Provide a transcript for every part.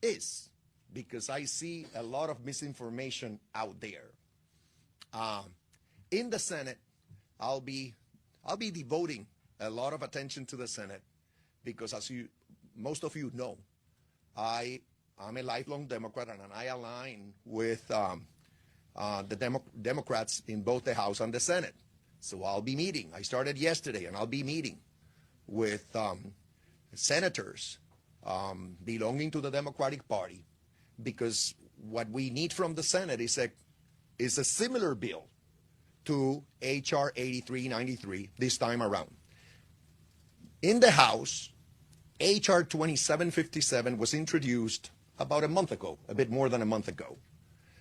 is, because I see a lot of misinformation out there. In the Senate, I'll be devoting a lot of attention to the Senate because, as most of you know, I'm a lifelong Democrat, and I align with the Democrats in both the House and the Senate. So I'll be meeting. I started yesterday, and I'll be meeting with senators belonging to the Democratic Party, because what we need from the Senate is a similar bill to H.R. 8393 this time around. In the House, H.R. 2757 was introduced about a month ago, a bit more than a month ago,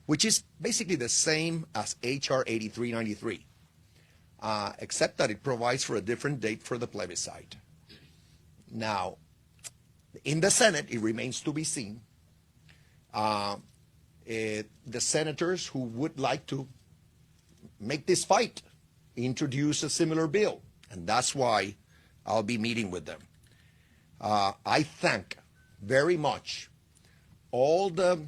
which is basically the same as H.R. 8393, except that it provides for a different date for the plebiscite. Now, in the Senate, it remains to be seen. The senators who would like to make this fight introduce a similar bill, and that's why I'll be meeting with them. I thank very much all the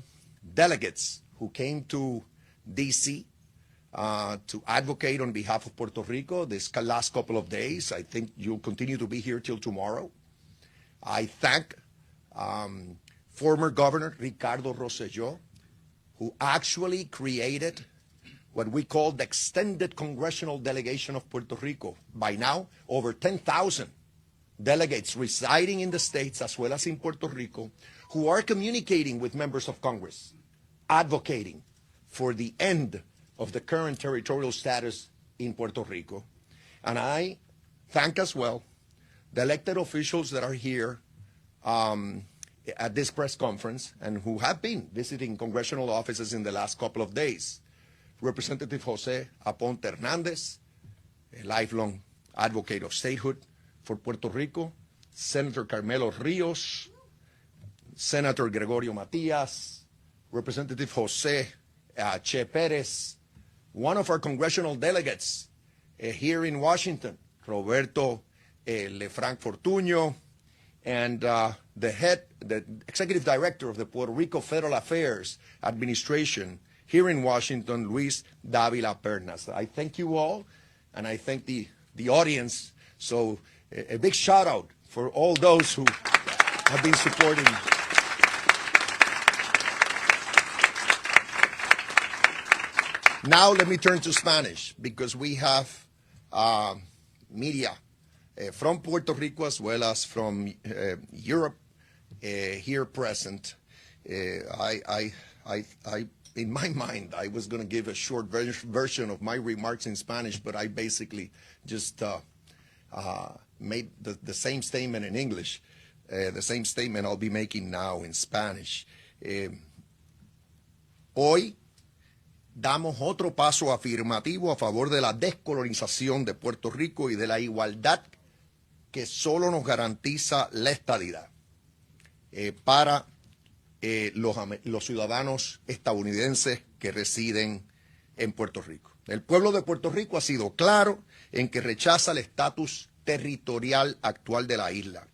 delegates who came to D.C. To advocate on behalf of Puerto Rico this last couple of days. I think you'll continue to be here till tomorrow. I thank former Governor Ricardo Rosselló, who actually created what we call the Extended Congressional Delegation of Puerto Rico. By now, over 10,000 delegates residing in the states as well as in Puerto Rico who are communicating with members of Congress, advocating for the end of the current territorial status in Puerto Rico. And I thank as well the elected officials that are here at this press conference and who have been visiting congressional offices in the last couple of days. Representative Jose Aponte Hernandez, a lifelong advocate of statehood for Puerto Rico, Senator Carmelo Rios, Senator Gregorio Matias, Representative Jose Che Perez, one of our congressional delegates here in Washington, Roberto Lefranc Fortuño, and the executive director of the Puerto Rico Federal Affairs Administration here in Washington, Luis Dávila Pernas. I thank you all, and I thank the audience. So a big shout out for all those who have been supporting. Now let me turn to Spanish, because we have media from Puerto Rico as well as from Europe here present. In my mind, I was going to give a short version of my remarks in Spanish, but I basically just made the same statement in English, the same statement I'll be making now in Spanish. Hoy damos otro paso afirmativo a favor de la descolonización de Puerto Rico y de la igualdad que solo nos garantiza la estadidad para los ciudadanos estadounidenses que residen en Puerto Rico. El pueblo de Puerto Rico ha sido claro en que rechaza el estatus territorial actual de la isla.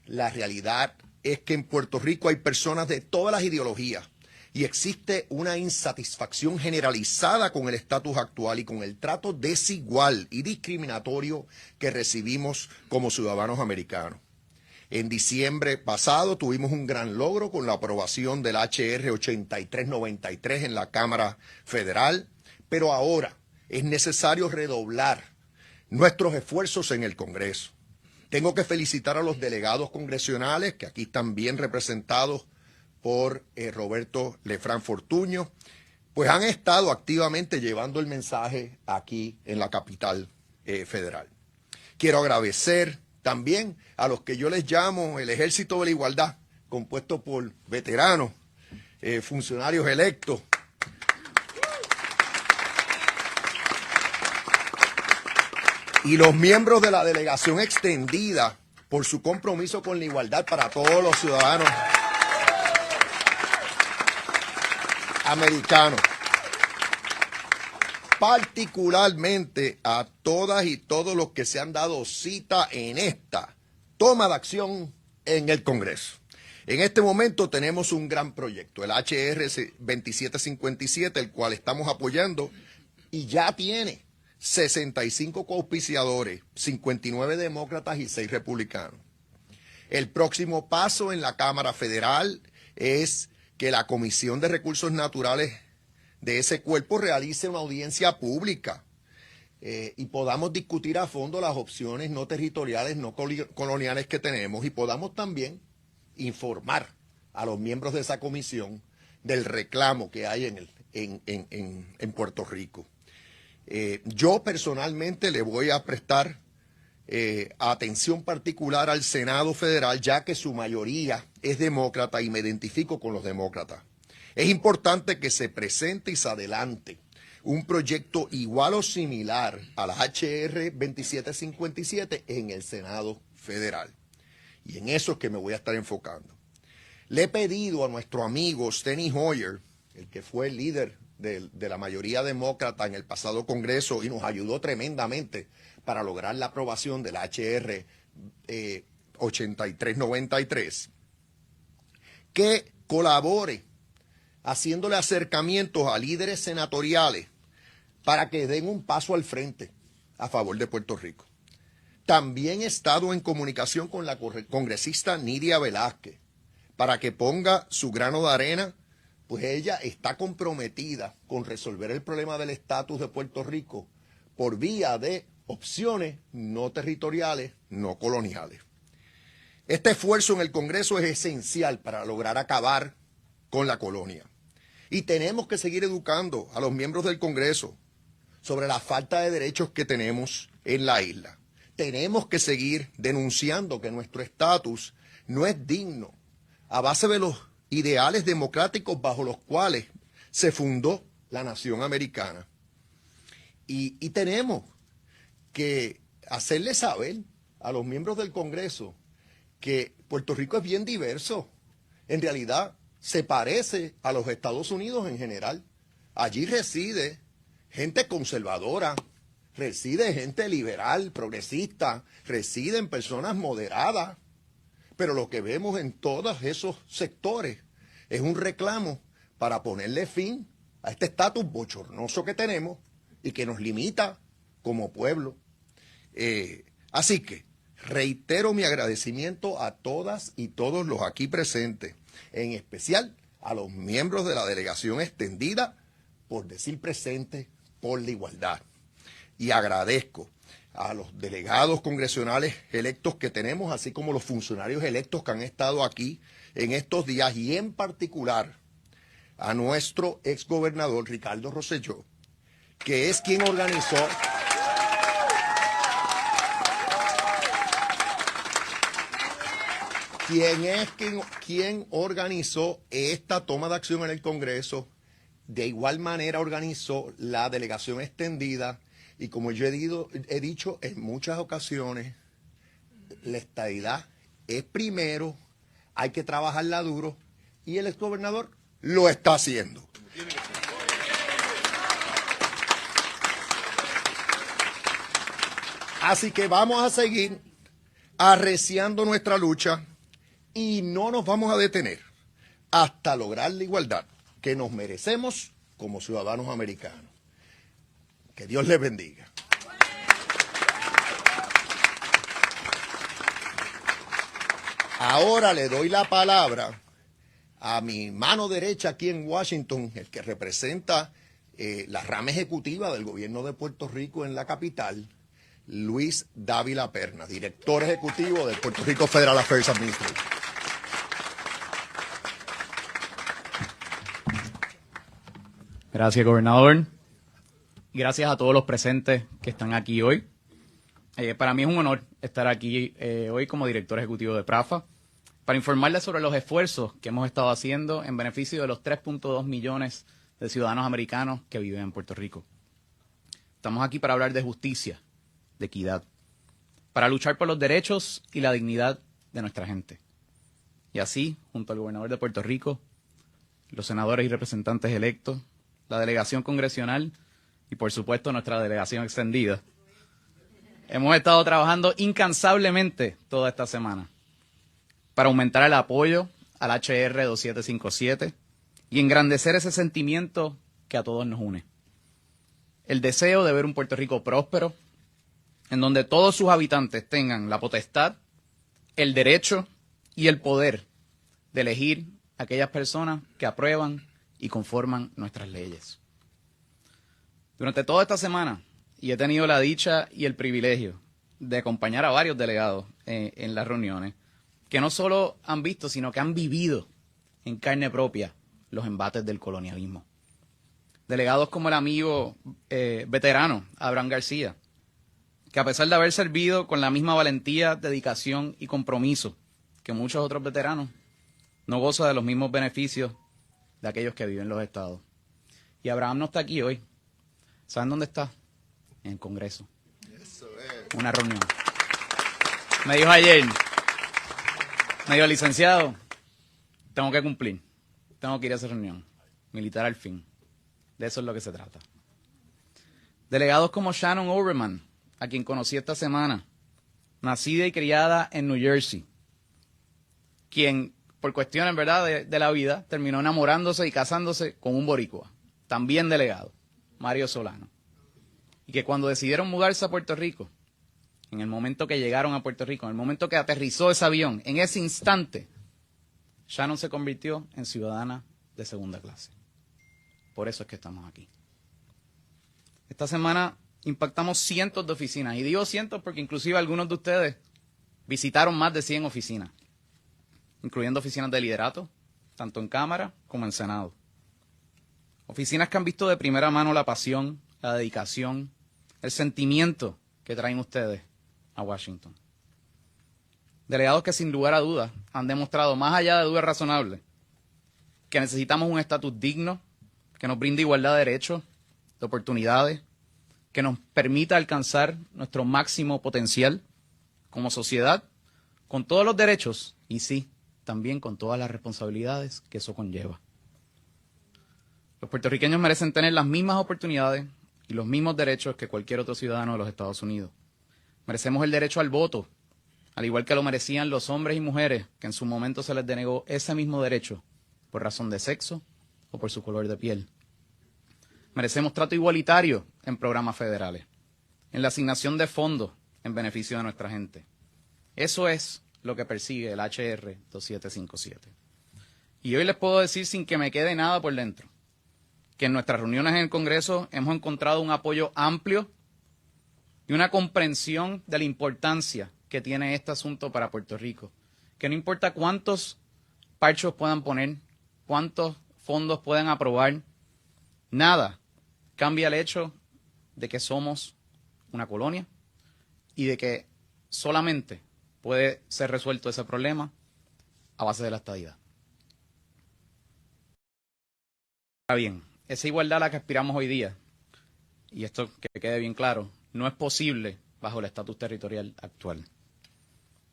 La realidad es que en Puerto Rico hay personas de todas las ideologías y existe una insatisfacción generalizada con el estatus actual y con el trato desigual y discriminatorio que recibimos como ciudadanos americanos. En diciembre pasado tuvimos un gran logro con la aprobación del H.R. 8393 en la Cámara Federal, pero ahora es necesario redoblar nuestros esfuerzos en el Congreso. Tengo que felicitar a los delegados congresionales, que aquí están bien representados por Roberto Lefranc Fortuño, pues han estado activamente llevando el mensaje aquí en la capital federal. Quiero agradecer también a los que yo les llamo el Ejército de la Igualdad, compuesto por veteranos, funcionarios electos, y los miembros de la delegación extendida por su compromiso con la igualdad para todos los ciudadanos americanos. Particularmente a todas y todos los que se han dado cita en esta toma de acción en el Congreso. En este momento tenemos un gran proyecto, el HR 2757, el cual estamos apoyando y ya tiene 65 coauspiciadores, 59 demócratas y 6 republicanos. El próximo paso en la Cámara Federal es que la Comisión de Recursos Naturales de ese cuerpo realice una audiencia pública y podamos discutir a fondo las opciones no territoriales, no coloniales que tenemos y podamos también informar a los miembros de esa comisión del reclamo que hay en Puerto Rico. Yo personalmente le voy a prestar atención particular al Senado Federal, ya que su mayoría es demócrata y me identifico con los demócratas. Es importante que se presente y se adelante un proyecto igual o similar a la HR 2757 en el Senado Federal. Y en eso es que me voy a estar enfocando. Le he pedido a nuestro amigo Steny Hoyer, el que fue el líder de la mayoría demócrata en el pasado Congreso y nos ayudó tremendamente para lograr la aprobación del HR 8393, que colabore haciéndole acercamientos a líderes senatoriales para que den un paso al frente a favor de Puerto Rico. También he estado en comunicación con la congresista Nidia Velázquez para que ponga su grano de arena, pues ella está comprometida con resolver el problema del estatus de Puerto Rico por vía de opciones no territoriales, no coloniales. Este esfuerzo en el Congreso es esencial para lograr acabar con la colonia. Y tenemos que seguir educando a los miembros del Congreso sobre la falta de derechos que tenemos en la isla. Tenemos que seguir denunciando que nuestro estatus no es digno a base de los ideales democráticos bajo los cuales se fundó la nación americana. Y tenemos que hacerle saber a los miembros del Congreso que Puerto Rico es bien diverso. En realidad se parece a los Estados Unidos en general. Allí reside gente conservadora, reside gente liberal, progresista, residen personas moderadas. Pero lo que vemos en todos esos sectores es un reclamo para ponerle fin a este estatus bochornoso que tenemos y que nos limita como pueblo. Así que reitero mi agradecimiento a todas y todos los aquí presentes, en especial a los miembros de la delegación extendida por decir presente por la igualdad. Y agradezco a los delegados congresionales electos que tenemos, así como los funcionarios electos que han estado aquí en estos días, y en particular a nuestro exgobernador Ricardo Rosselló, que es quien organizó quien organizó esta toma de acción en el Congreso. De igual manera organizó la delegación extendida y, como yo he dicho en muchas ocasiones, la estadidad es primero, hay que trabajarla duro y el exgobernador lo está haciendo. Así que vamos a seguir arreciando nuestra lucha y no nos vamos a detener hasta lograr la igualdad que nos merecemos como ciudadanos americanos. Que Dios les bendiga. Ahora le doy la palabra a mi mano derecha aquí en Washington, el que representa la rama ejecutiva del gobierno de Puerto Rico en la capital, Luis Dávila Perna, director ejecutivo del Puerto Rico Federal Affairs Administration. Gracias, gobernador. Gracias a todos los presentes que están aquí hoy. Para mí es un honor estar aquí hoy como director ejecutivo de PRAFA para informarles sobre los esfuerzos que hemos estado haciendo en beneficio de los 3.2 millones de ciudadanos americanos que viven en Puerto Rico. Estamos aquí para hablar de justicia, de equidad, para luchar por los derechos y la dignidad de nuestra gente. Y así, junto al gobernador de Puerto Rico, los senadores y representantes electos, la delegación congresional y, por supuesto, nuestra delegación extendida, hemos estado trabajando incansablemente toda esta semana para aumentar el apoyo al HR 2757 y engrandecer ese sentimiento que a todos nos une. El deseo de ver un Puerto Rico próspero, en donde todos sus habitantes tengan la potestad, el derecho y el poder de elegir a aquellas personas que aprueban y conforman nuestras leyes. Durante toda esta semana, y he tenido la dicha y el privilegio de acompañar a varios delegados en las reuniones, que no solo han visto, sino que han vivido en carne propia los embates del colonialismo. Delegados como el amigo veterano Abraham García, que a pesar de haber servido con la misma valentía, dedicación y compromiso que muchos otros veteranos, no goza de los mismos beneficios de aquellos que viven en los estados. Y Abraham no está aquí hoy. ¿Saben dónde está? En el Congreso. Eso es. Una reunión. Me dijo ayer, licenciado, tengo que cumplir. Tengo que ir a esa reunión. Militar al fin. De eso es lo que se trata. Delegados como Shannon Overman, a quien conocí esta semana, nacida y criada en New Jersey, quien, por cuestiones, ¿verdad?, de la vida, terminó enamorándose y casándose con un boricua, también delegado, Mario Solano. Y que cuando decidieron mudarse a Puerto Rico, en el momento que llegaron a Puerto Rico, en el momento que aterrizó ese avión, en ese instante, Shannon se convirtió en ciudadana de segunda clase. Por eso es que estamos aquí. Esta semana impactamos cientos de oficinas, y digo cientos porque inclusive algunos de ustedes visitaron más de 100 oficinas, incluyendo oficinas de liderato, tanto en Cámara como en Senado. Oficinas que han visto de primera mano la pasión, la dedicación, el sentimiento que traen ustedes a Washington. Delegados que sin lugar a dudas han demostrado, más allá de dudas razonables, que necesitamos un estatus digno, que nos brinde igualdad de derechos, de oportunidades, que nos permita alcanzar nuestro máximo potencial como sociedad, con todos los derechos y sí, también con todas las responsabilidades que eso conlleva. Los puertorriqueños merecen tener las mismas oportunidades y los mismos derechos que cualquier otro ciudadano de los Estados Unidos. Merecemos el derecho al voto, al igual que lo merecían los hombres y mujeres que en su momento se les denegó ese mismo derecho por razón de sexo o por su color de piel. Merecemos trato igualitario en programas federales, en la asignación de fondos en beneficio de nuestra gente. Eso es lo que persigue el HR 2757. Y hoy les puedo decir sin que me quede nada por dentro, que en nuestras reuniones en el Congreso hemos encontrado un apoyo amplio y una comprensión de la importancia que tiene este asunto para Puerto Rico. Que no importa cuántos parchos puedan poner, cuántos fondos puedan aprobar, nada cambia el hecho de que somos una colonia y de que solamente puede ser resuelto ese problema a base de la estadidad. Ahora bien, esa igualdad a la que aspiramos hoy día, y esto que quede bien claro, no es posible bajo el estatus territorial actual.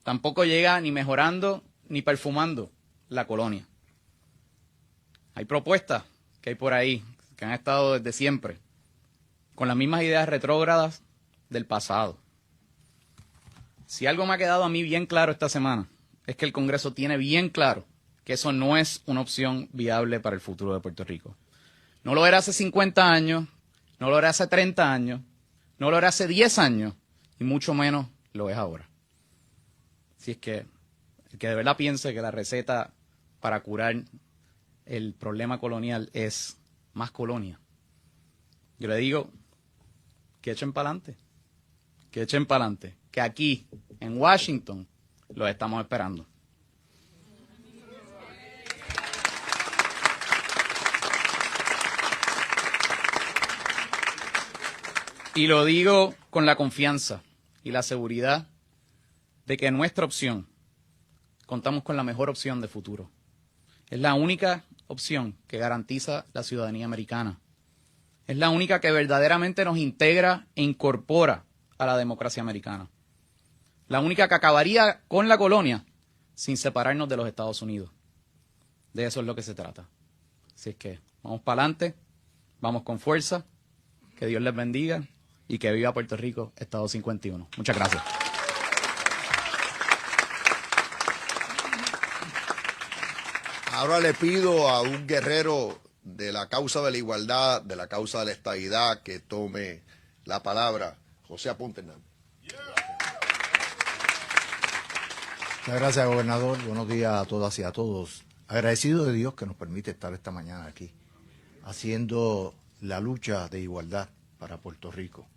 Tampoco llega ni mejorando ni perfumando la colonia. Hay propuestas que hay por ahí que han estado desde siempre, con las mismas ideas retrógradas del pasado. Si algo me ha quedado a mí bien claro esta semana, es que el Congreso tiene bien claro que eso no es una opción viable para el futuro de Puerto Rico. No lo era hace 50 años, no lo era hace 30 años, no lo era hace 10 años, y mucho menos lo es ahora. Si es que el que de verdad piense que la receta para curar el problema colonial es más colonia, yo le digo que echen para adelante, que aquí, en Washington, los estamos esperando. Y lo digo con la confianza y la seguridad de que en nuestra opción contamos con la mejor opción de futuro. Es la única opción que garantiza la ciudadanía americana. Es la única que verdaderamente nos integra e incorpora a la democracia americana. La única que acabaría con la colonia sin separarnos de los Estados Unidos. De eso es lo que se trata. Así es que vamos para adelante, vamos con fuerza, que Dios les bendiga y que viva Puerto Rico, Estado 51. Muchas gracias. Ahora le pido a un guerrero de la causa de la igualdad, de la causa de la estadidad, que tome la palabra. José Aponte Hernández. Muchas gracias, gobernador. Buenos días a todas y a todos. Agradecido de Dios que nos permite estar esta mañana aquí, haciendo la lucha de igualdad para Puerto Rico.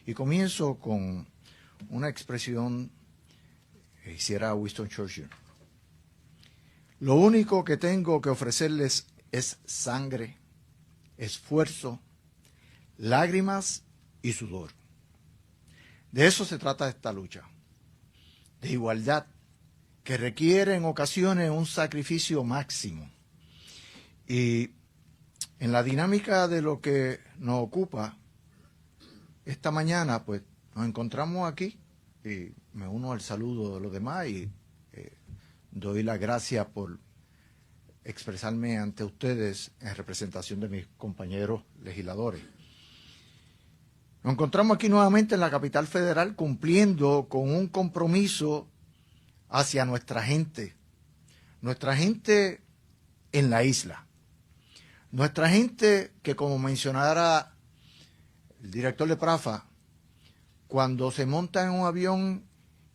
Y comienzo con una expresión que hiciera Winston Churchill. Lo único que tengo que ofrecerles es sangre, esfuerzo, lágrimas y sudor. De eso se trata esta lucha, de igualdad, que requiere en ocasiones un sacrificio máximo. Y en la dinámica de lo que nos ocupa esta mañana, pues nos encontramos aquí, y me uno al saludo de los demás y doy las gracias por expresarme ante ustedes en representación de mis compañeros legisladores. Nos encontramos aquí nuevamente en la capital federal cumpliendo con un compromiso hacia nuestra gente en la isla, nuestra gente que, como mencionara el director de Prafa, cuando se montan en un avión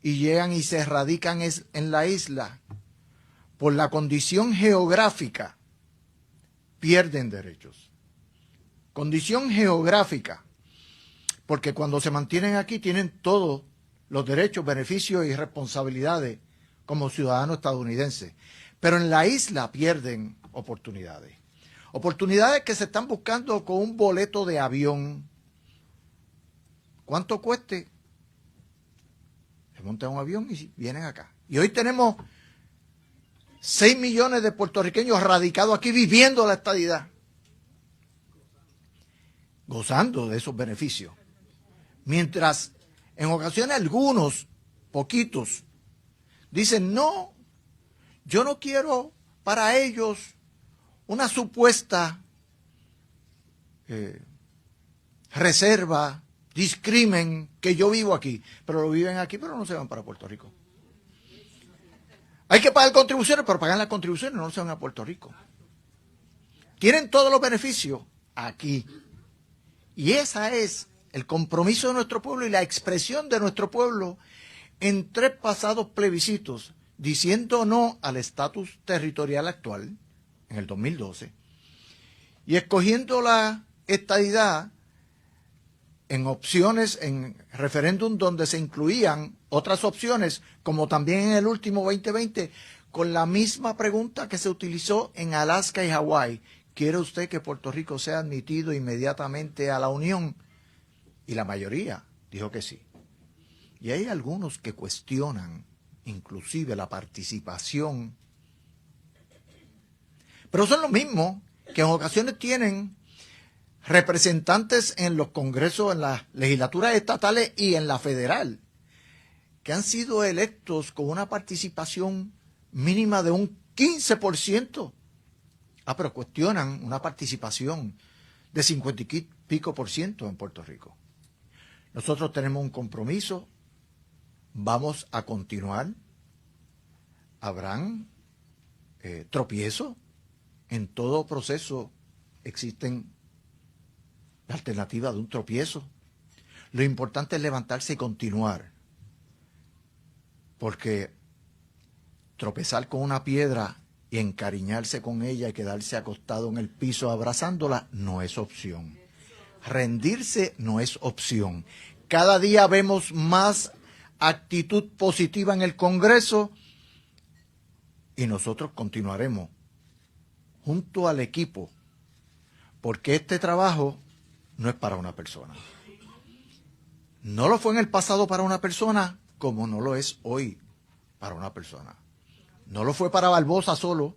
y llegan y se radican en la isla, por la condición geográfica, pierden derechos. Condición geográfica, porque cuando se mantienen aquí tienen todos los derechos, beneficios y responsabilidades como ciudadanos estadounidenses. Pero en la isla pierden oportunidades. Oportunidades que se están buscando con un boleto de avión. ¿Cuánto cueste? Se montan en un avión y vienen acá. Y hoy tenemos 6 millones de puertorriqueños radicados aquí viviendo la estadidad, gozando de esos beneficios. Mientras en ocasiones algunos, poquitos, dicen, no, yo no quiero para ellos una supuesta reserva, discrimen, que yo vivo aquí, pero lo viven aquí, pero no se van para Puerto Rico. Hay que pagar contribuciones, pero pagan las contribuciones no se van a Puerto Rico. Tienen todos los beneficios aquí. Y ese es el compromiso de nuestro pueblo y la expresión de nuestro pueblo en 3 pasados plebiscitos, diciendo no al estatus territorial actual, en el 2012, y escogiendo la estadidad en opciones, en referéndum donde se incluían otras opciones, como también en el último 2020, con la misma pregunta que se utilizó en Alaska y Hawái. ¿Quiere usted que Puerto Rico sea admitido inmediatamente a la Unión? Y la mayoría dijo que sí. Y hay algunos que cuestionan inclusive la participación. Pero son los mismos que en ocasiones tienen representantes en los congresos, en las legislaturas estatales y en la federal, que han sido electos con una participación mínima de un 15%. Pero cuestionan una participación de 50 y pico % en Puerto Rico. Nosotros tenemos un compromiso, vamos a continuar. Habrán tropiezos, en todo proceso existen la alternativa de un tropiezo. Lo importante es levantarse y continuar, porque tropezar con una piedra y encariñarse con ella y quedarse acostado en el piso abrazándola no es opción. Rendirse no es opción. Cada día vemos más actitud positiva en el Congreso y nosotros continuaremos junto al equipo, porque este trabajo no es para una persona. No lo fue en el pasado para una persona, como no lo es hoy para una persona. No lo fue para Barbosa solo,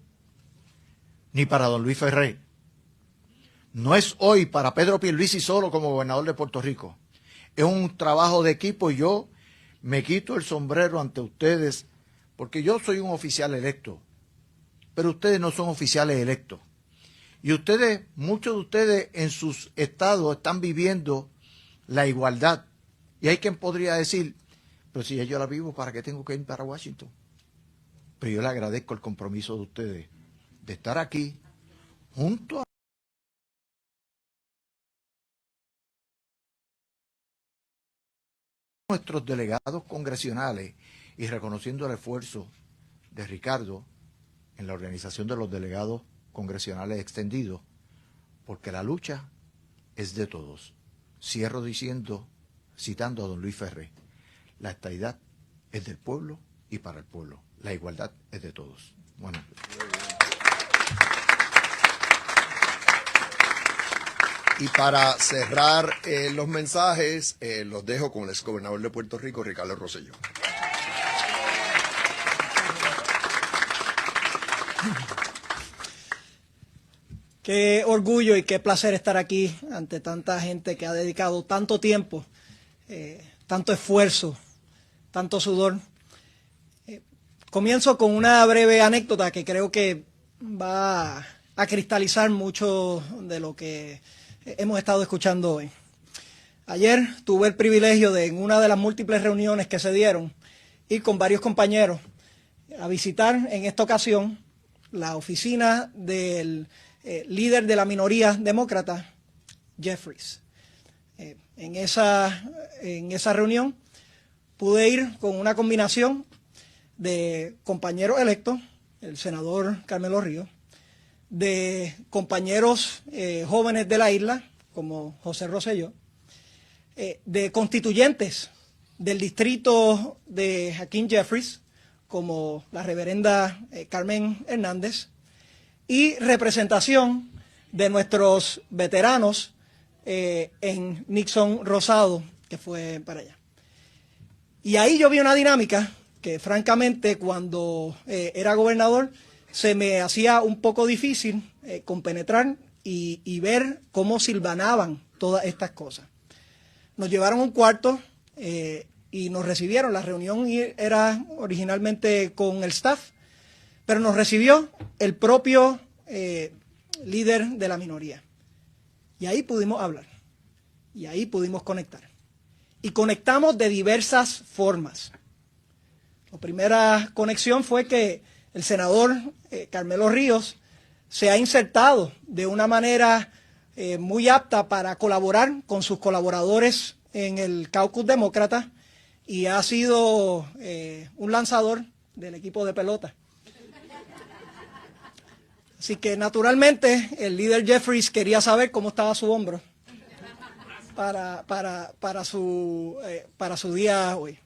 ni para don Luis Ferré. No es hoy para Pedro Pierluisi solo como gobernador de Puerto Rico. Es un trabajo de equipo y yo me quito el sombrero ante ustedes, porque yo soy un oficial electo, pero ustedes no son oficiales electos. Y ustedes, muchos de ustedes en sus estados están viviendo la igualdad. Y hay quien podría decir, pero si ya yo la vivo, ¿para qué tengo que ir para Washington? Pero yo le agradezco el compromiso de ustedes de estar aquí junto a nuestros delegados congresionales y reconociendo el esfuerzo de Ricardo en la organización de los delegados congresionales extendidos, porque la lucha es de todos. Cierro diciendo, citando a don Luis Ferré, la estadidad es del pueblo y para el pueblo. La igualdad es de todos. Bueno. Y para cerrar los mensajes, los dejo con el exgobernador de Puerto Rico, Ricardo Rosselló. Qué orgullo y qué placer estar aquí ante tanta gente que ha dedicado tanto tiempo, tanto esfuerzo, tanto sudor. Comienzo con una breve anécdota que creo que va a cristalizar mucho de lo que hemos estado escuchando hoy. Ayer tuve el privilegio de, en una de las múltiples reuniones que se dieron, ir con varios compañeros a visitar en esta ocasión la oficina del líder de la minoría demócrata, Jeffries. En esa reunión pude ir con una combinación de compañeros electos, el senador Carmelo Ríos, de compañeros jóvenes de la isla, como José Rosselló, de constituyentes del distrito de Hakeem Jeffries, como la reverenda Carmen Hernández, y representación de nuestros veteranos en Nixon Rosado, que fue para allá. Y ahí yo vi una dinámica que francamente cuando era gobernador se me hacía un poco difícil compenetrar y ver cómo silvanaban todas estas cosas. Nos llevaron a un cuarto y nos recibieron. La reunión era originalmente con el staff, pero nos recibió el propio líder de la minoría. Y ahí pudimos hablar, y ahí pudimos conectar. Y conectamos de diversas formas. La primera conexión fue que el senador Carmelo Ríos se ha insertado de una manera muy apta para colaborar con sus colaboradores en el caucus demócrata y ha sido un lanzador del equipo de pelota. Así que naturalmente el líder Jeffries quería saber cómo estaba su hombro para su día hoy.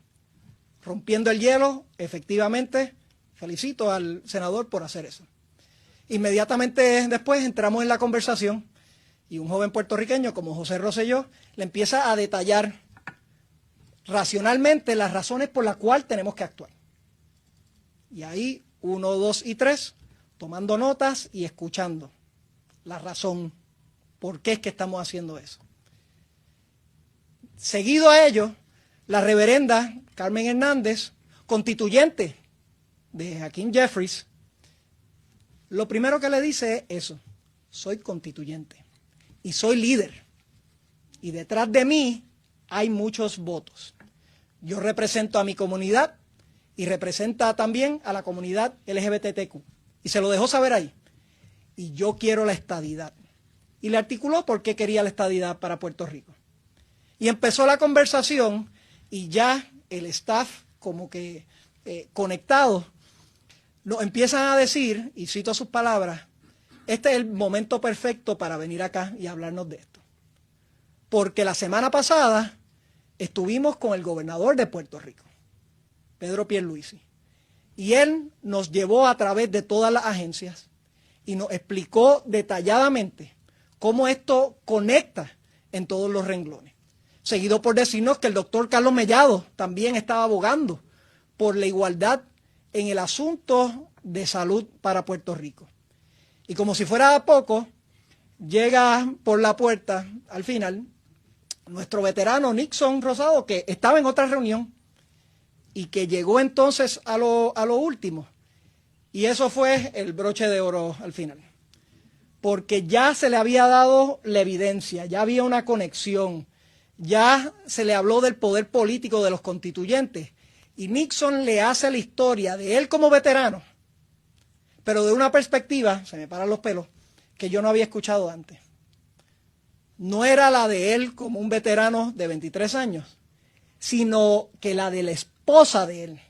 Rompiendo el hielo, efectivamente, felicito al senador por hacer eso. Inmediatamente después entramos en la conversación y un joven puertorriqueño como José Rosselló le empieza a detallar racionalmente las razones por las cuales tenemos que actuar. Y ahí 1, 2 y 3, tomando notas y escuchando la razón por qué es que estamos haciendo eso. Seguido a ello, la reverenda Carmen Hernández, constituyente de Hakeem Jeffries, lo primero que le dice es eso: soy constituyente y soy líder. Y detrás de mí hay muchos votos. Yo represento a mi comunidad y representa también a la comunidad LGBTQ. Y se lo dejó saber ahí. Y yo quiero la estadidad. Y le articuló por qué quería la estadidad para Puerto Rico. Y empezó la conversación y ya el staff como que conectado nos empiezan a decir, y cito sus palabras, este es el momento perfecto para venir acá y hablarnos de esto. Porque la semana pasada estuvimos con el gobernador de Puerto Rico, Pedro Pierluisi, y él nos llevó a través de todas las agencias y nos explicó detalladamente cómo esto conecta en todos los renglones. Seguido por decirnos que el doctor Carlos Mellado también estaba abogando por la igualdad en el asunto de salud para Puerto Rico. Y como si fuera poco, llega por la puerta, al final, nuestro veterano Nixon Rosado, que estaba en otra reunión y que llegó entonces a lo último. Y eso fue el broche de oro al final. Porque ya se le había dado la evidencia, ya había una conexión, ya se le habló del poder político de los constituyentes. Y Nixon le hace la historia de él como veterano, pero de una perspectiva, se me paran los pelos, que yo no había escuchado antes. No era la de él como un veterano de 23 años, sino que la de la esposa de él,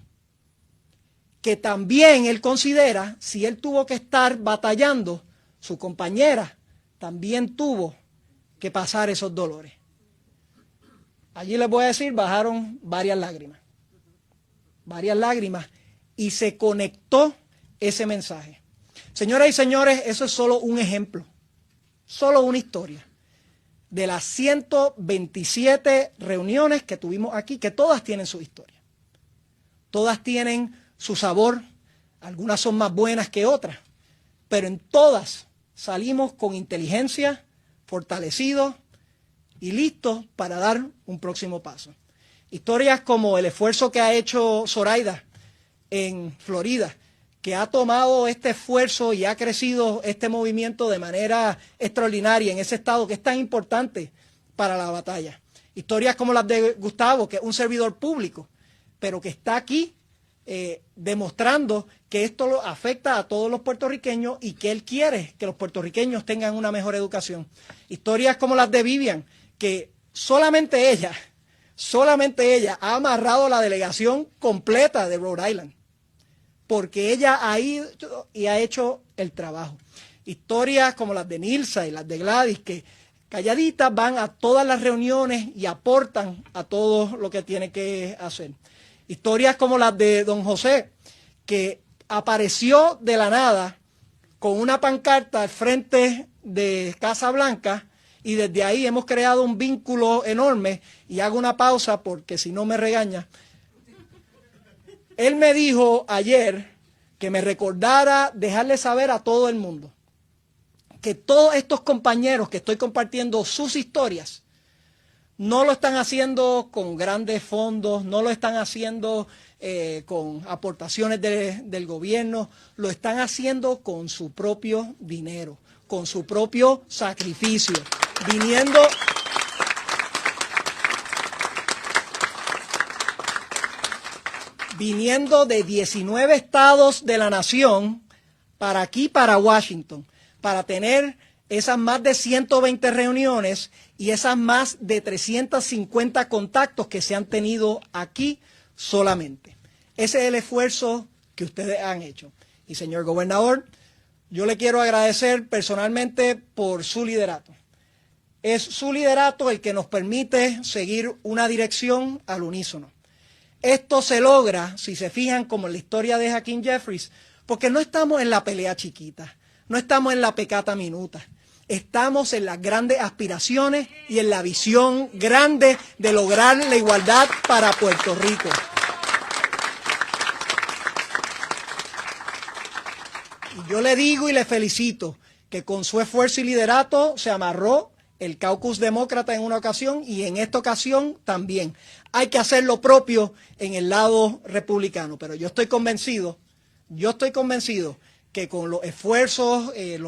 que también él considera, si él tuvo que estar batallando, su compañera también tuvo que pasar esos dolores. Allí les voy a decir, bajaron varias lágrimas, y se conectó ese mensaje. Señoras y señores, eso es solo un ejemplo, solo una historia de las 127 reuniones que tuvimos aquí, que todas tienen su historia. Todas tienen su sabor, algunas son más buenas que otras, pero en todas salimos con inteligencia, fortalecidos y listos para dar un próximo paso. Historias como el esfuerzo que ha hecho Zoraida en Florida, que ha tomado este esfuerzo y ha crecido este movimiento de manera extraordinaria en ese estado que es tan importante para la batalla. Historias como las de Gustavo, que es un servidor público, pero que está aquí demostrando que esto afecta a todos los puertorriqueños y que él quiere que los puertorriqueños tengan una mejor educación. Historias como las de Vivian, que solamente ella ha amarrado la delegación completa de Rhode Island, porque ella ha ido y ha hecho el trabajo. Historias como las de Nilsa y las de Gladys, que calladitas van a todas las reuniones y aportan a todo lo que tiene que hacer. Historias como las de don José, que apareció de la nada con una pancarta al frente de Casa Blanca, y desde ahí hemos creado un vínculo enorme. Y hago una pausa porque si no me regaña. Él me dijo ayer que me recordara dejarle saber a todo el mundo que todos estos compañeros que estoy compartiendo sus historias no lo están haciendo con grandes fondos, no lo están haciendo con aportaciones del gobierno, lo están haciendo con su propio dinero, con su propio sacrificio, viniendo de 19 estados de la nación para aquí, para Washington, para tener esas más de 120 reuniones y esas más de 350 contactos que se han tenido aquí solamente. Ese es el esfuerzo que ustedes han hecho. Y señor gobernador, yo le quiero agradecer personalmente por su liderato. Es su liderato el que nos permite seguir una dirección al unísono. Esto se logra, si se fijan, como en la historia de Hakeem Jeffries, porque no estamos en la pelea chiquita, no estamos en la pecata minuta, estamos en las grandes aspiraciones y en la visión grande de lograr la igualdad para Puerto Rico. Y yo le digo y le felicito que con su esfuerzo y liderato se amarró el caucus demócrata en una ocasión y en esta ocasión también. Hay que hacer lo propio en el lado republicano, pero yo estoy convencido que con los esfuerzos, el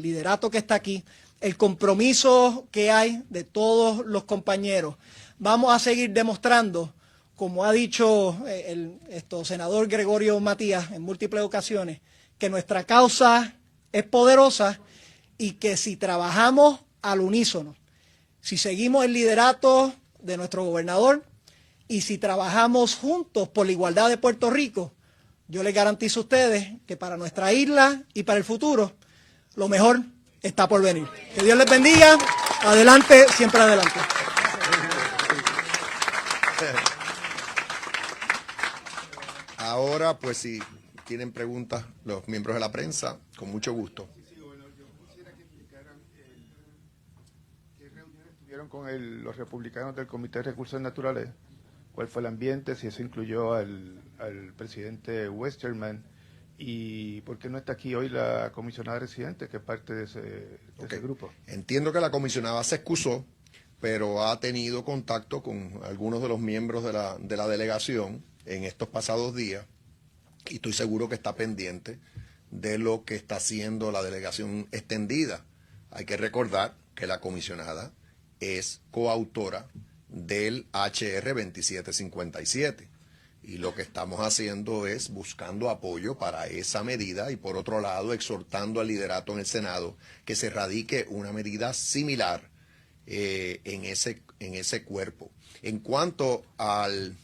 liderato que está aquí, el compromiso que hay de todos los compañeros, vamos a seguir demostrando, como ha dicho el senador Gregorio Matías en múltiples ocasiones, que nuestra causa es poderosa y que si trabajamos al unísono, si seguimos el liderato de nuestro gobernador y si trabajamos juntos por la igualdad de Puerto Rico, yo les garantizo a ustedes que para nuestra isla y para el futuro, lo mejor está por venir. Que Dios les bendiga. Adelante, siempre adelante. Ahora, pues si tienen preguntas los miembros de la prensa, con mucho gusto. Con los republicanos del Comité de Recursos Naturales, cuál fue el ambiente, si eso incluyó al presidente Westerman y por qué no está aquí hoy la comisionada residente, que es parte de ese grupo. Entiendo que la comisionada se excusó, pero ha tenido contacto con algunos de los miembros de la delegación en estos pasados días y estoy seguro que está pendiente de lo que está haciendo la delegación extendida. Hay que recordar que la comisionada es coautora del HR 2757, Y lo que estamos haciendo es buscando apoyo para esa medida y, por otro lado, exhortando al liderato en el Senado que se radique una medida similar en ese cuerpo. En cuanto al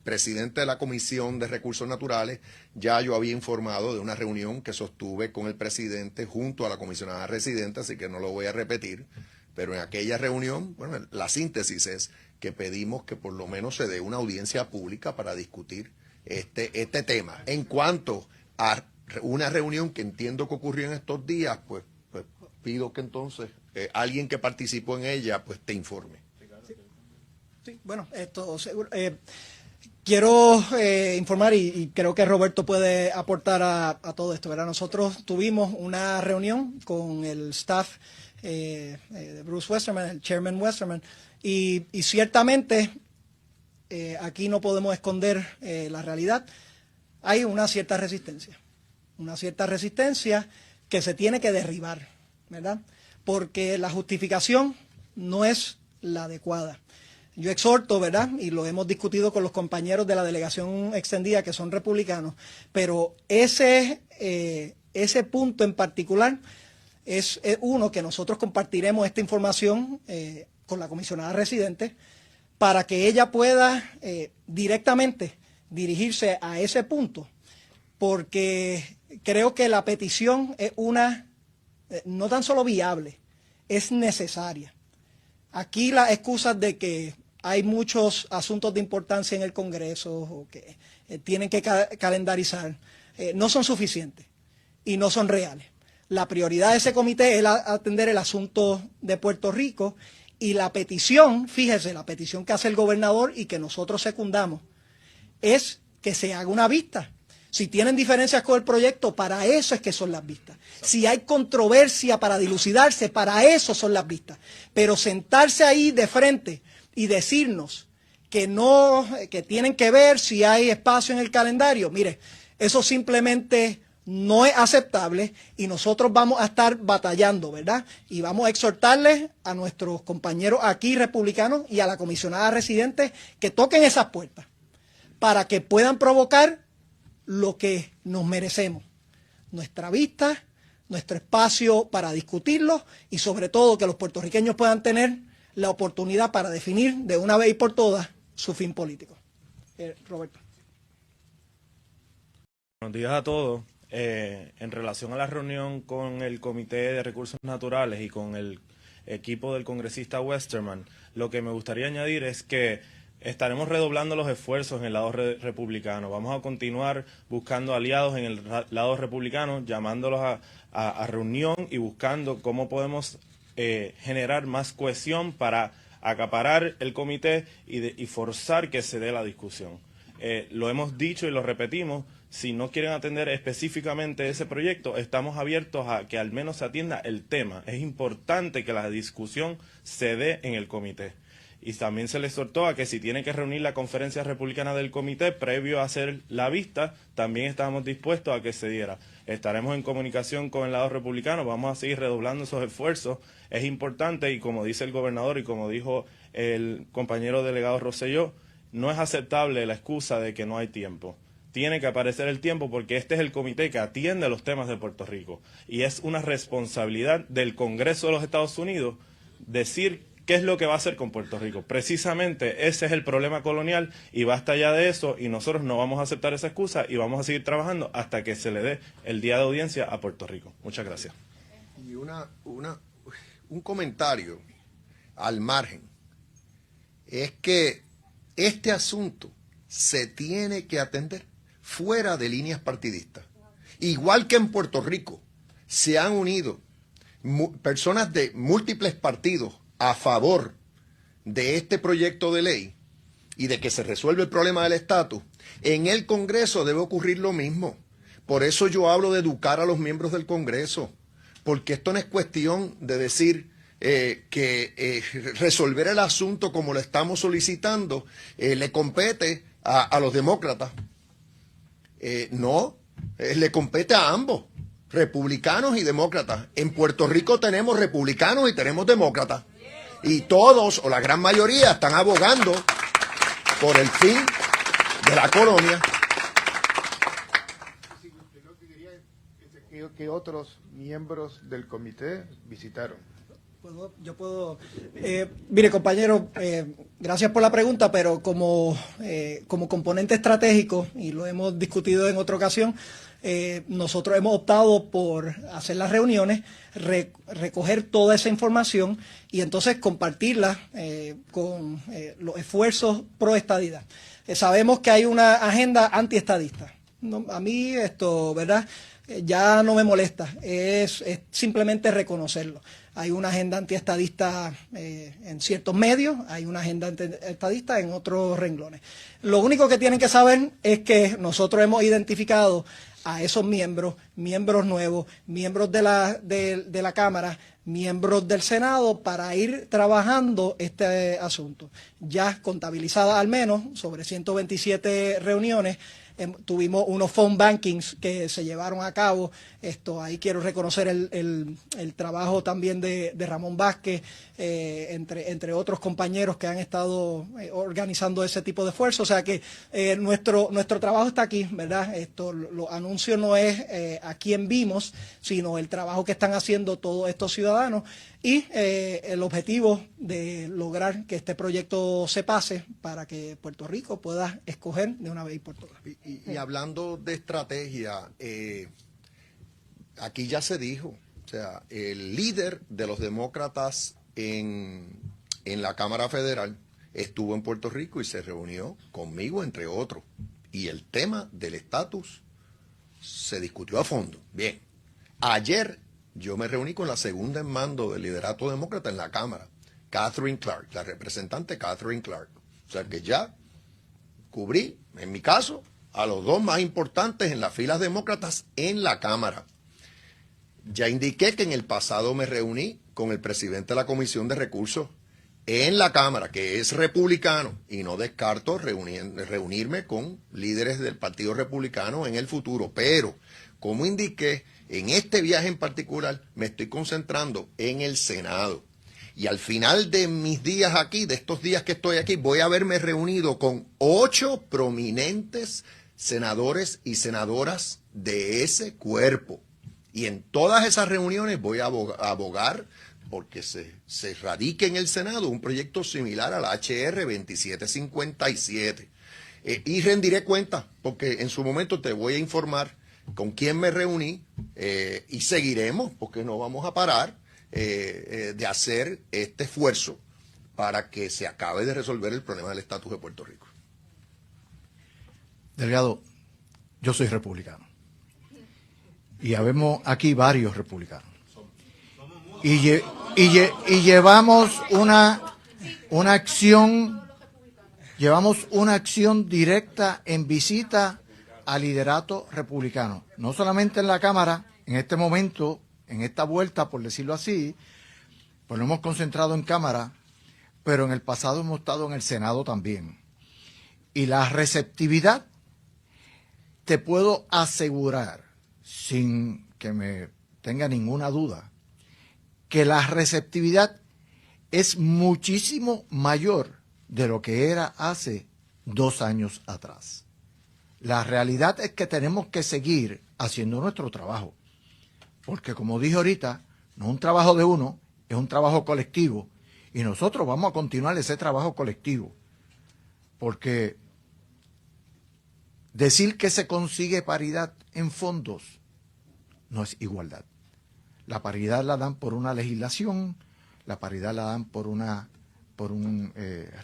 presidente de la Comisión de Recursos Naturales, ya yo había informado de una reunión que sostuve con el presidente junto a la comisionada residente, así que no lo voy a repetir, pero en aquella reunión, bueno, la síntesis es que pedimos que por lo menos se dé una audiencia pública para discutir este tema. En cuanto a una reunión que entiendo que ocurrió en estos días, pues pido que entonces alguien que participó en ella pues te informe. Sí, bueno, esto seguro. Quiero informar y creo que Roberto puede aportar a todo esto, ¿verdad? Nosotros tuvimos una reunión con el staff de Bruce Westerman, el chairman Westerman, y ciertamente aquí no podemos esconder la realidad. Hay una cierta resistencia que se tiene que derribar, ¿verdad? Porque la justificación no es la adecuada. Yo exhorto, ¿verdad? Y lo hemos discutido con los compañeros de la delegación extendida que son republicanos, pero ese punto en particular es uno que nosotros compartiremos esta información con la comisionada residente para que ella pueda directamente dirigirse a ese punto, porque creo que la petición es no tan solo viable, es necesaria. Aquí las excusas de que hay muchos asuntos de importancia en el Congreso o que tienen que calendarizar no son suficientes y no son reales. La prioridad de ese comité es atender el asunto de Puerto Rico y la petición, fíjese, la petición que hace el gobernador y que nosotros secundamos es que se haga una vista. Si tienen diferencias con el proyecto, para eso es que son las vistas. Si hay controversia para dilucidarse, para eso son las vistas. Pero sentarse ahí de frente y decirnos que tienen que ver si hay espacio en el calendario, mire, eso simplemente no es aceptable y nosotros vamos a estar batallando, ¿verdad? Y vamos a exhortarles a nuestros compañeros aquí republicanos y a la comisionada residente que toquen esas puertas para que puedan provocar lo que nos merecemos, nuestra vista, nuestro espacio para discutirlo y sobre todo que los puertorriqueños puedan tener la oportunidad para definir de una vez y por todas su fin político. Roberto. Buenos días a todos. En relación a la reunión con el Comité de Recursos Naturales y con el equipo del congresista Westerman, lo que me gustaría añadir es que estaremos redoblando los esfuerzos en el lado republicano. Vamos a continuar buscando aliados en el lado republicano, llamándolos a reunión y buscando cómo podemos generar más cohesión para acaparar el comité y forzar que se dé la discusión. Lo hemos dicho y lo repetimos, si no quieren atender específicamente ese proyecto, estamos abiertos a que al menos se atienda el tema. Es importante que la discusión se dé en el comité. Y también se les exhortó a que si tiene que reunir la conferencia republicana del comité previo a hacer la vista, también estamos dispuestos a que se diera. Estaremos en comunicación con el lado republicano, vamos a seguir redoblando esos esfuerzos. Es importante y como dice el gobernador y como dijo el compañero delegado Rosselló, no es aceptable la excusa de que no hay tiempo. Tiene que aparecer el tiempo porque este es el comité que atiende los temas de Puerto Rico. Y es una responsabilidad del Congreso de los Estados Unidos decir qué es lo que va a hacer con Puerto Rico. Precisamente ese es el problema colonial y basta ya de eso y nosotros no vamos a aceptar esa excusa y vamos a seguir trabajando hasta que se le dé el día de audiencia a Puerto Rico. Muchas gracias. Y un comentario al margen es que este asunto se tiene que atender fuera de líneas partidistas. Igual que en Puerto Rico se han unido personas de múltiples partidos a favor de este proyecto de ley y de que se resuelva el problema del estatus, en el Congreso debe ocurrir lo mismo. Por eso yo hablo de educar a los miembros del Congreso, porque esto no es cuestión de decir que resolver el asunto como lo estamos solicitando le compete a los demócratas. No, le compete a ambos, republicanos y demócratas. En Puerto Rico tenemos republicanos y tenemos demócratas. Y todos, o la gran mayoría, están abogando por el fin de la colonia. ¿Qué otros miembros del comité visitaron? Mire, compañero, gracias por la pregunta, pero como componente estratégico, y lo hemos discutido en otra ocasión, nosotros hemos optado por hacer las reuniones, recoger toda esa información y entonces compartirla con los esfuerzos pro estadidad. Sabemos que hay una agenda antiestadista. No, a mí esto, ¿verdad? Ya no me molesta, es simplemente reconocerlo. Hay una agenda antiestadista en ciertos medios, hay una agenda antiestadista en otros renglones. Lo único que tienen que saber es que nosotros hemos identificado a esos miembros nuevos, miembros de la Cámara, miembros del Senado, para ir trabajando este asunto. Ya contabilizadas al menos sobre 127 reuniones. Tuvimos unos phone bankings que se llevaron a cabo. Ahí quiero reconocer el trabajo también de Ramón Vázquez, entre otros compañeros que han estado organizando ese tipo de esfuerzos. O sea que nuestro trabajo está aquí, ¿verdad? Los anuncios no es a quién vimos, sino el trabajo que están haciendo todos estos ciudadanos y el objetivo de lograr que este proyecto se pase para que Puerto Rico pueda escoger de una vez por todas. Y hablando de estrategia, aquí ya se dijo, o sea, el líder de los demócratas en la Cámara Federal estuvo en Puerto Rico y se reunió conmigo, entre otros, y el tema del estatus se discutió a fondo. Bien, ayer yo me reuní con la segunda en mando del liderato demócrata en la Cámara, Catherine Clark, la representante Catherine Clark. O sea que ya cubrí, en mi caso, a los dos más importantes en las filas demócratas en la Cámara. Ya indiqué que en el pasado me reuní con el presidente de la Comisión de Recursos en la Cámara, que es republicano, y no descarto reunirme con líderes del Partido Republicano en el futuro. Pero, como indiqué, en este viaje en particular me estoy concentrando en el Senado. Y al final de mis días aquí, de estos días que estoy aquí, voy a haberme reunido con 8 prominentes senadores y senadoras de ese cuerpo. Y en todas esas reuniones voy a abogar porque se radique en el Senado un proyecto similar al HR 2757. Y rendiré cuenta, porque en su momento te voy a informar con quién me reuní y seguiremos, porque no vamos a parar de hacer este esfuerzo para que se acabe de resolver el problema del estatus de Puerto Rico. Delegado, yo soy republicano. Y habemos aquí varios republicanos. Y llevamos una acción directa en visita al liderato republicano. No solamente en la Cámara, en este momento, en esta vuelta, por decirlo así, pues nos hemos concentrado en Cámara, pero en el pasado hemos estado en el Senado también. Y la receptividad, te puedo asegurar, sin que me tenga ninguna duda, que la receptividad es muchísimo mayor de lo que era hace 2 años atrás. La realidad es que tenemos que seguir haciendo nuestro trabajo, porque como dije ahorita, no es un trabajo de uno, es un trabajo colectivo, y nosotros vamos a continuar ese trabajo colectivo, porque decir que se consigue paridad en fondos no es igualdad. La paridad la dan por una legislación, la paridad la dan por un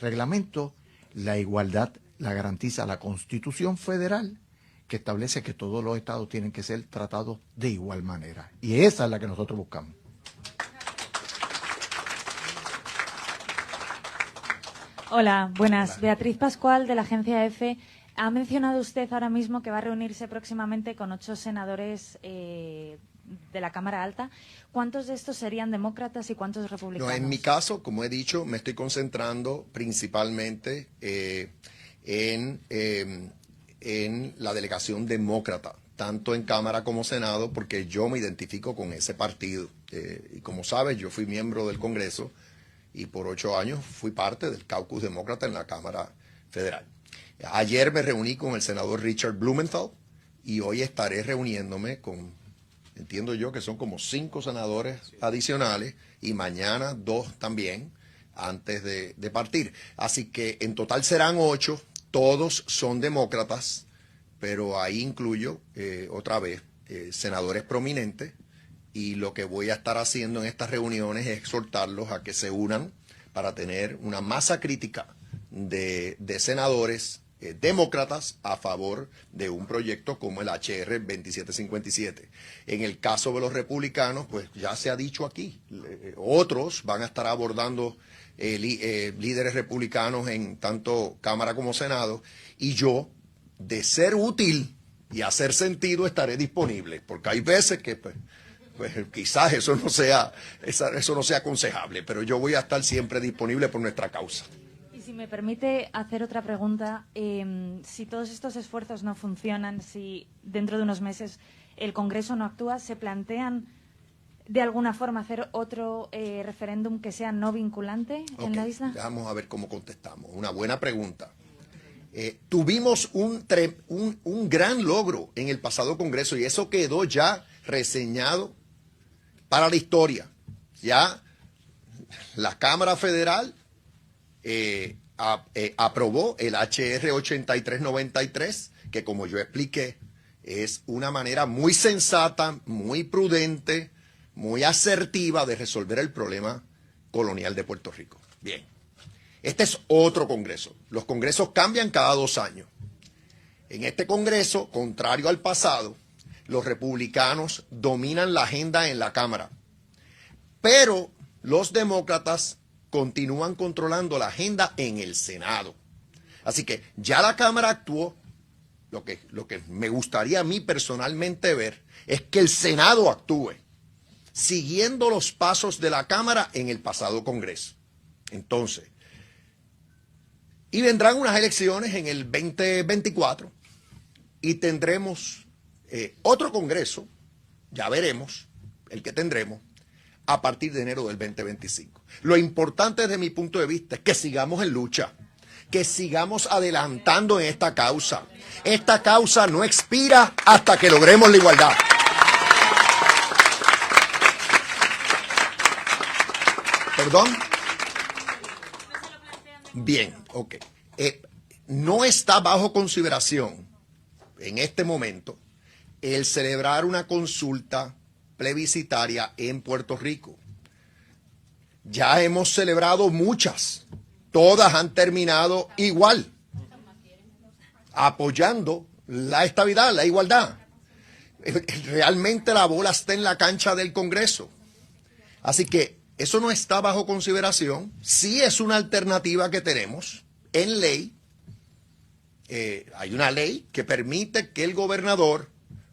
reglamento, la igualdad la garantiza la Constitución Federal, que establece que todos los estados tienen que ser tratados de igual manera. Y esa es la que nosotros buscamos. Hola, buenas. Hola. Beatriz Pascual, de la agencia EFE. Ha mencionado usted ahora mismo que va a reunirse próximamente con 8 senadores de la Cámara Alta. ¿Cuántos de estos serían demócratas y cuántos republicanos? No, en mi caso, como he dicho, me estoy concentrando principalmente en la delegación demócrata, tanto en Cámara como Senado, porque yo me identifico con ese partido. Y como sabes, yo fui miembro del Congreso y por 8 años fui parte del caucus demócrata en la Cámara Federal. Ayer me reuní con el senador Richard Blumenthal y hoy estaré reuniéndome con, entiendo yo que son como 5 senadores adicionales y mañana 2 también antes de partir. Así que en total serán 8, todos son demócratas, pero ahí incluyo otra vez senadores prominentes, y lo que voy a estar haciendo en estas reuniones es exhortarlos a que se unan para tener una masa crítica de senadores demócratas a favor de un proyecto como el HR 2757. En el caso de los republicanos, pues ya se ha dicho aquí, otros van a estar abordando líderes republicanos en tanto Cámara como Senado, y yo, de ser útil y hacer sentido, estaré disponible, porque hay veces que pues quizás eso no sea aconsejable, pero yo voy a estar siempre disponible por nuestra causa. Y si me permite hacer otra pregunta, si todos estos esfuerzos no funcionan, si dentro de unos meses el Congreso no actúa, ¿se plantean de alguna forma hacer otro referéndum que sea no vinculante en la isla? Vamos a ver cómo contestamos. Una buena pregunta. Tuvimos un gran logro en el pasado Congreso, y eso quedó ya reseñado para la historia. Ya la Cámara Federal aprobó el HR 8393, que, como yo expliqué, es una manera muy sensata, muy prudente, muy asertiva de resolver el problema colonial de Puerto Rico. Bien, este es otro Congreso. Los Congresos cambian cada 2 años. En este Congreso, contrario al pasado, los republicanos dominan la agenda en la Cámara, pero los demócratas continúan controlando la agenda en el Senado. Así que ya la Cámara actuó. Lo que me gustaría a mí personalmente ver es que el Senado actúe, siguiendo los pasos de la Cámara en el pasado Congreso. Entonces, y vendrán unas elecciones en el 2024 y tendremos otro Congreso, ya veremos el que tendremos, a partir de enero del 2025. Lo importante desde mi punto de vista es que sigamos en lucha, que sigamos adelantando en esta causa. Esta causa no expira hasta que logremos la igualdad. ¿Perdón? Bien, ok. No está bajo consideración en este momento el celebrar una consulta plebiscitaria en Puerto Rico. Ya hemos celebrado muchas, todas han terminado igual, apoyando la estabilidad, la igualdad. Realmente la bola está en la cancha del Congreso. Así que eso no está bajo consideración. Sí es una alternativa que tenemos en ley. Hay una ley que permite que el gobernador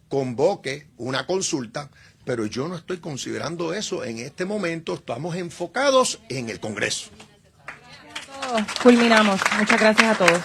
convoque una consulta, pero yo no estoy considerando eso en este momento. Estamos enfocados en el Congreso. Culminamos. Muchas gracias a todos.